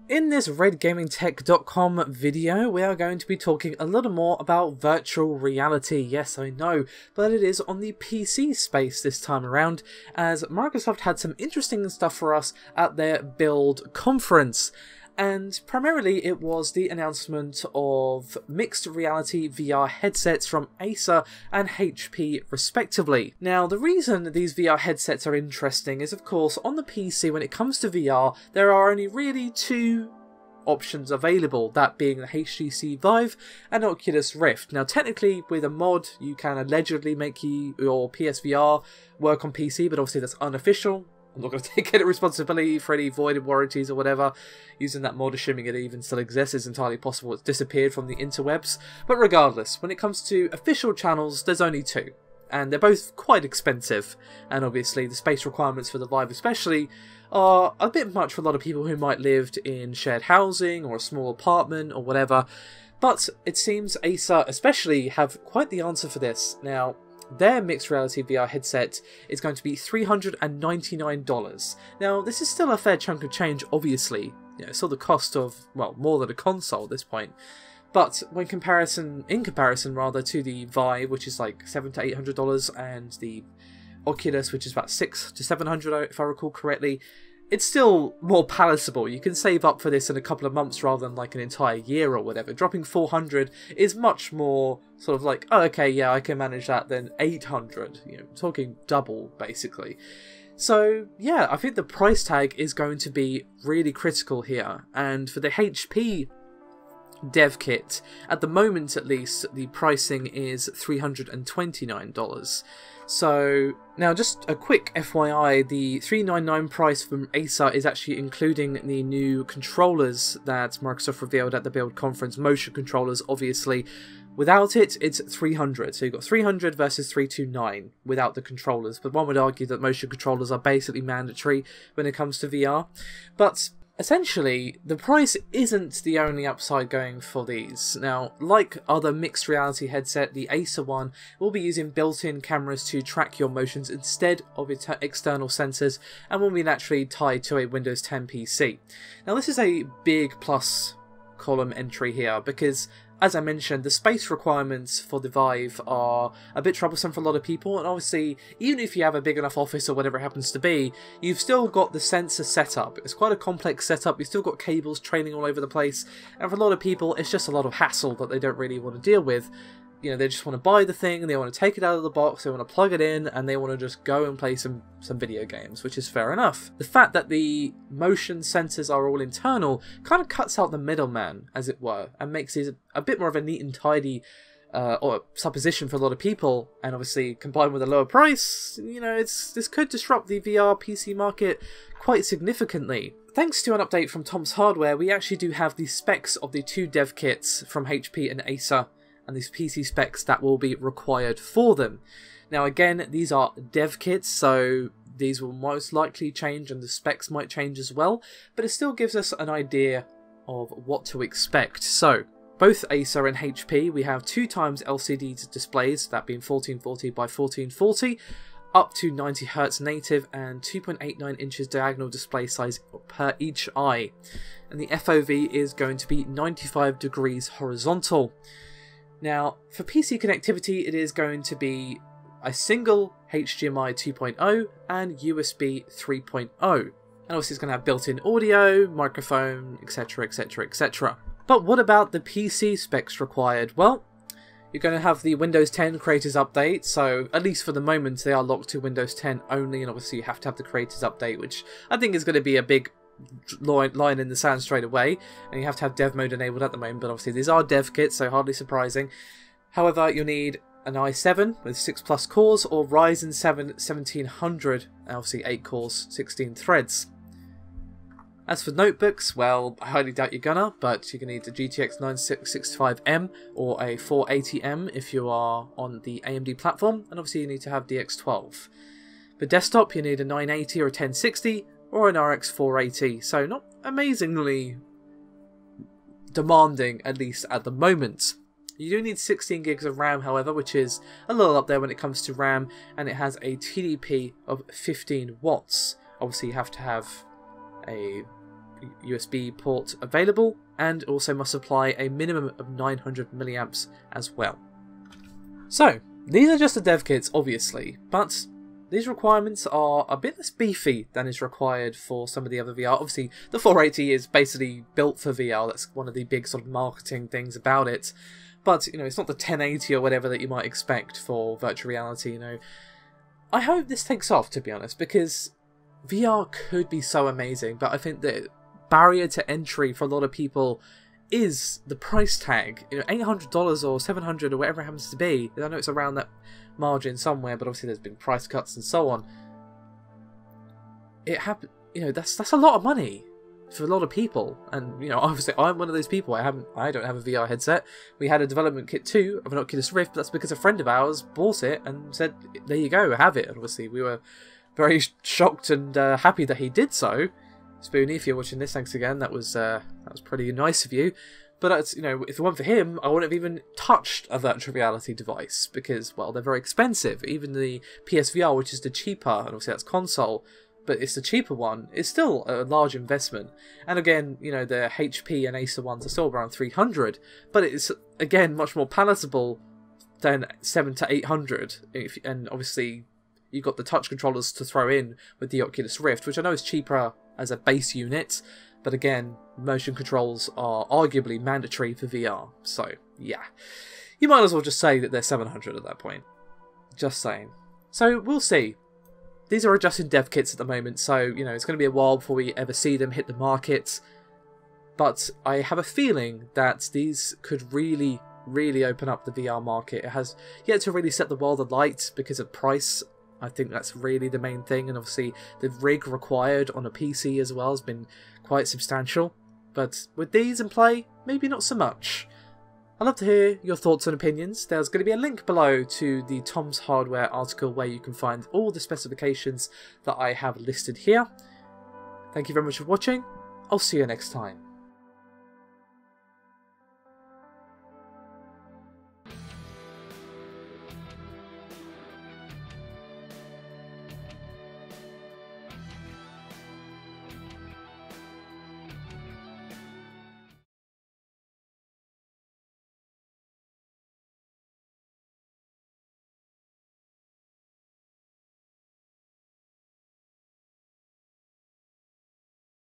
In this redgamingtech.com video, we are going to be talking a little more about virtual reality. Yes, I know, but it is on the PC space this time around, as Microsoft had some interesting stuff for us at their Build conference. And primarily it was the announcement of mixed reality VR headsets from Acer and HP respectively. Now, the reason these VR headsets are interesting is, of course, on the PC when it comes to VR, there are only really two options available, that being the HTC Vive and Oculus Rift. Now, technically, with a mod, you can allegedly make your PSVR work on PC, but obviously that's unofficial. I'm not going to take any responsibility for any voided warranties or whatever. Using that mod, assuming it even still exists, is entirely possible. It's disappeared from the interwebs. But regardless, when it comes to official channels, there's only two. And they're both quite expensive. And obviously, the space requirements for the Vive especially are a bit much for a lot of people who might live in shared housing or a small apartment or whatever. But it seems Acer especially have quite the answer for this. Now, their mixed reality VR headset is going to be $399. Now, this is still a fair chunk of change, obviously. You know, it's still the cost of, well, more than a console at this point. But in comparison to the Vive, which is like $700 to $800, and the Oculus, which is about $600 to $700, if I recall correctly, it's still more palatable. You can save up for this in a couple of months rather than like an entire year or whatever. Dropping $400 is much more sort of like, oh, okay, yeah, I can manage that, than $800. You know, talking double, basically. So, yeah, I think the price tag is going to be really critical here. And for the HP dev kit, at the moment at least, the pricing is $329. So, now just a quick FYI, the $399 price from Acer is actually including the new controllers that Microsoft revealed at the Build conference, motion controllers obviously. Without it, it's $300. So you've got $300 versus $329 without the controllers, but one would argue that motion controllers are basically mandatory when it comes to VR. But essentially, the price isn't the only upside going for these. Now, like other mixed reality headset, the Acer one will be using built-in cameras to track your motions instead of external sensors, and will be naturally tied to a Windows 10 PC. Now, this is a big plus column entry here, because as I mentioned, the space requirements for the Vive are a bit troublesome for a lot of people, and obviously, even if you have a big enough office or whatever it happens to be, you've still got the sensor setup. It's quite a complex setup, you've still got cables trailing all over the place, and for a lot of people, it's just a lot of hassle that they don't really want to deal with. You know, they just want to buy the thing, they want to take it out of the box, they want to plug it in, and they want to just go and play some video games, which is fair enough. The fact that the motion sensors are all internal kind of cuts out the middleman, as it were, and makes it a bit more of a neat and tidy or supposition for a lot of people, and obviously combined with a lower price, you know, this could disrupt the VR PC market quite significantly. Thanks to an update from Tom's Hardware, we actually do have the specs of the two dev kits from HP and Acer, and these PC specs that will be required for them. Now again, these are dev kits, so these will most likely change and the specs might change as well, but it still gives us an idea of what to expect. So, both Acer and HP, we have 2x LCD displays, that being 1440 by 1440, up to 90Hz native and 2.89 inches diagonal display size per each eye. And the FOV is going to be 95 degrees horizontal. Now, for PC connectivity, it is going to be a single HDMI 2.0 and USB 3.0. And obviously it's going to have built-in audio, microphone, etc, etc, etc. But what about the PC specs required? Well, you're going to have the Windows 10 Creators Update, so at least for the moment they are locked to Windows 10 only, and obviously you have to have the Creators Update, which I think is going to be a big line in the sand straight away, and you have to have dev mode enabled at the moment, but obviously these are dev kits, so hardly surprising. However, you'll need an i7 with 6 plus cores, or Ryzen 7 1700, obviously 8 cores, 16 threads. As for notebooks, well, I highly doubt you're gonna, but you're gonna need the GTX 9665M or a 480M if you are on the AMD platform, and obviously you need to have DX12. For desktop, you need a 980 or a 1060, or an RX 480, so not amazingly demanding, at least at the moment. You do need 16 gigs of RAM, however, which is a little up there when it comes to RAM, and it has a TDP of 15 watts. Obviously, you have to have a USB port available, and also must supply a minimum of 900 milliamps as well. So, these are just the dev kits, obviously, but these requirements are a bit less beefy than is required for some of the other VR. Obviously, the 480 is basically built for VR. That's one of the big sort of marketing things about it. But, you know, it's not the 1080 or whatever that you might expect for virtual reality, you know. I hope this takes off, to be honest, because VR could be so amazing, but I think the barrier to entry for a lot of people is the price tag. You know, $800 or $700 or whatever it happens to be. I know it's around that margin somewhere, but obviously there's been price cuts and so on. You know, that's a lot of money for a lot of people, and you know, obviously I'm one of those people. I don't have a VR headset. We had a development kit too of an Oculus Rift, but that's because a friend of ours bought it and said, "There you go, have it." And obviously we were very shocked and happy that he did so. Spoonie, if you're watching this, thanks again. That was pretty nice of you. But you know, if it weren't for him, I wouldn't have even touched a virtual reality device because, well, they're very expensive. Even the PSVR, which is the cheaper, and obviously that's console, but it's the cheaper one, it's still a large investment. And again, you know, the HP and Acer ones are still around 300, but it's again much more palatable than 700 to 800. And obviously, you've got the touch controllers to throw in with the Oculus Rift, which I know is cheaper as a base unit, but again, motion controls are arguably mandatory for VR. So yeah, you might as well just say that they're 700 at that point. Just saying. So we'll see. These are just in dev kits at the moment, so you know it's going to be a while before we ever see them hit the market. But I have a feeling that these could really open up the VR market. It has yet to really set the world alight because of price. I think that's really the main thing, and obviously the rig required on a PC as well has been quite substantial. But with these in play, maybe not so much. I'd love to hear your thoughts and opinions. There's going to be a link below to the Tom's Hardware article where you can find all the specifications that I have listed here. Thank you very much for watching. I'll see you next time.